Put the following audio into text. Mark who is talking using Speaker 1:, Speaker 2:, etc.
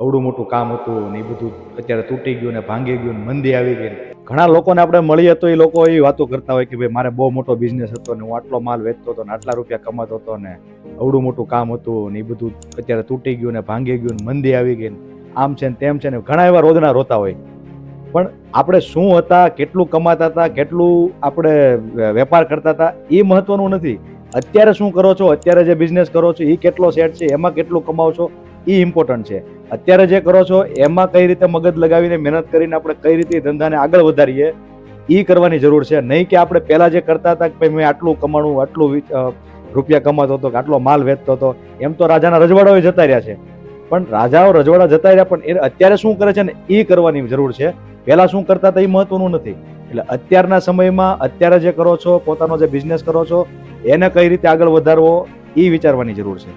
Speaker 1: અવડું મોટું કામ હતું ને એ બધું અત્યારે તૂટી ગયું ને ભાંગી ગયું ને મંદી આવી ગઈ. ઘણા લોકોને આપણે મળીએ તો એ લોકો એવી વાતો કરતા હોય કે ભાઈ મારે બહુ મોટો બિઝનેસ હતો ને હું આટલો માલ વેચતો હતો ને આટલા રૂપિયા કમાતો હતો ને અવડું મોટું કામ હતું ને એ બધું અત્યારે તૂટી ગયું ને ભાંગી ગયું ને મંદી આવી ગઈ આમ છે ને તેમ છે ને ઘણા એવા રોજના રોતા હોય. પણ આપણે શું હતા, કેટલું કમાતા હતા, કેટલું આપણે વેપાર કરતા હતા એ મહત્વનું નથી. અત્યારે શું કરો છો, અત્યારે જે બિઝનેસ કરો છો એ કેટલો સેટ છે, એમાં કેટલું કમાવો છો એ ઇમ્પોર્ટન્ટ છે. અત્યારે જે કરો છો એમાં કઈ રીતે મગજ લગાવીને મહેનત કરીને આપણે કઈ રીતે ધંધાને આગળ વધારીએ એ કરવાની જરૂર છે. નહીં કે આપણે પહેલા જે કરતા હતા કે મેં આટલું કમાણું, આટલું રૂપિયા કમાતો હતો, આટલો માલ વેચતો હતો. એમ તો રાજાના રજવાડાઓ જતા રહ્યા છે, પણ રાજાઓ રજવાડા જતા રહ્યા પણ એ અત્યારે શું કરે છે ને એ કરવાની જરૂર છે. પહેલા શું કરતા હતા એ મહત્વનું નથી. એટલે અત્યારના સમયમાં અત્યારે જે કરો છો, પોતાનો જે બિઝનેસ કરો છો એને કઈ રીતે આગળ વધારવો એ વિચારવાની જરૂર છે.